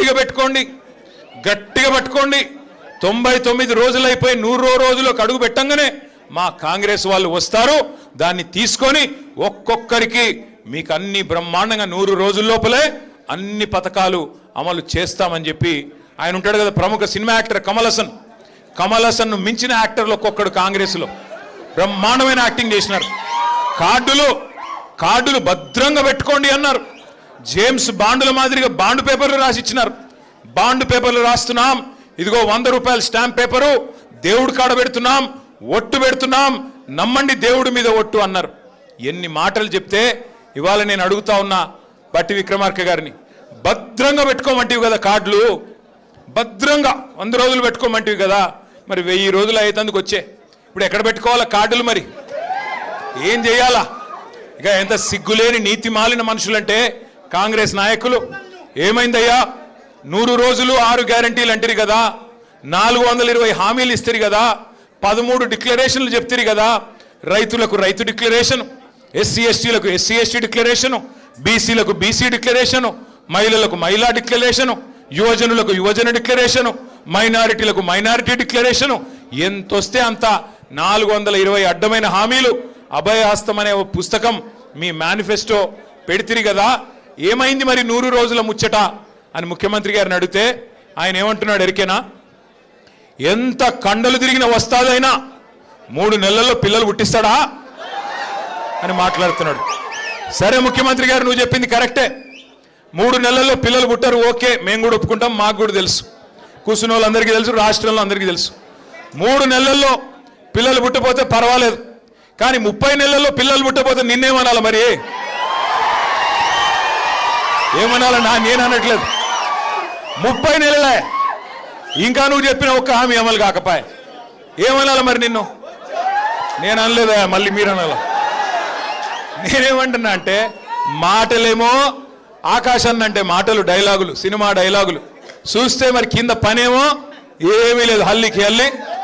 గట్టిగా పెట్టుకోండి, గట్టిగా పట్టుకోండి. 99 రోజులు అయిపోయి 100వ రోజులకు అడుగు పెట్టంగానే మా కాంగ్రెస్ వాళ్ళు వస్తారు. దాన్ని తీసుకొని ఒక్కొక్కరికి మీకు అన్ని బ్రహ్మాండంగా 100 రోజుల లోపలే అన్ని పథకాలు అమలు చేస్తామని చెప్పి ఆయన ఉంటాడు కదా, ప్రముఖ సినిమా యాక్టర్ కమల్ హాసన్ మించిన యాక్టర్లు ఒక్కొక్కడు కాంగ్రెస్లో బ్రహ్మాండమైన యాక్టింగ్ చేసినారు. కార్డులు భద్రంగా పెట్టుకోండి అన్నారు. జేమ్స్ బాండుల మాదిరిగా బాండ్ పేపర్లు రాసిచ్చినారు. బాండ్ పేపర్లు రాస్తున్నాం, ఇదిగో 100 రూపాయల స్టాంప్ పేపరు, దేవుడు కాడ పెడుతున్నాం, ఒట్టు పెడుతున్నాం, నమ్మండి దేవుడి మీద ఒట్టు అన్నారు. ఎన్ని మాటలు చెప్తే ఇవాళ నేను అడుగుతా ఉన్నా బట్టి విక్రమార్క గారిని, భద్రంగా పెట్టుకోమంటివి కదా కార్డులు, భద్రంగా 100 రోజులు పెట్టుకోమంటివి కదా, మరి 1000 రోజులు అయ్యేందుకు వచ్చే ఇప్పుడు ఎక్కడ పెట్టుకోవాలా కార్డులు, మరి ఏం చేయాలా? ఇక ఎంత సిగ్గులేని నీతి మాలిన మనుషులంటే కాంగ్రెస్ నాయకులు. ఏమైందయ్యా, 100 రోజులు 6 గ్యారంటీలు అంటారు కదా, 420 హామీలు ఇస్తారు కదా, 13 డిక్లరేషన్లు చెప్తారు కదా. రైతులకు రైతు డిక్లరేషన్, ఎస్సీ ఎస్టీలకు ఎస్సీ ఎస్టీ డిక్లరేషను, బీసీలకు బీసీ డిక్లరేషను, మహిళలకు మహిళా డిక్లరేషను, యువజనులకు యువజన డిక్లరేషను, మైనారిటీలకు మైనారిటీ డిక్లరేషను, ఎంతొస్తే అంత 420 అడ్డమైన హామీలు. అభయహస్తం అనే పుస్తకం మీ మేనిఫెస్టో పెడితిరి కదా, ఏమైంది మరి 100 రోజుల ముచ్చట అని ముఖ్యమంత్రి గారిని అడిగితే ఆయన ఏమంటున్నాడు ఎరికేనా? ఎంత కండలు తిరిగిన వస్తాదైనా 3 నెలల్లో పిల్లలు పుట్టిస్తాడా అని మాట్లాడుతున్నాడు. సరే ముఖ్యమంత్రి గారు, నువ్వు చెప్పింది కరెక్టే, 3 నెలల్లో పిల్లలు పుట్టారు, ఓకే, మేము కూడా ఒప్పుకుంటాం, మాకు కూడా తెలుసు, కూర్చున్న వాళ్ళందరికీ తెలుసు, రాష్ట్రంలో అందరికీ తెలుసు. 3 నెలల్లో పిల్లలు పుట్టపోతే పర్వాలేదు, కానీ 30 నెలల్లో పిల్లలు పుట్టపోతే నిన్నేమనాలి? మరి ఏమనాలన్నా? నేను అనట్లేదు, 30 నెలలే ఇంకా నువ్వు చెప్పిన ఒక్క హామీ అమలు కాకపాయ ఏమనాలి మరి నిన్ను? నేను అనలేదా, మళ్ళీ మీరు అనాల? నేనేమంటున్నా అంటే, మాటలేమో ఆకాశాన్ని అంటే మాటలు, డైలాగులు, సినిమా డైలాగులు చూస్తే మరి కింద పనేమో ఏమీ లేదు, హల్లికి హల్లి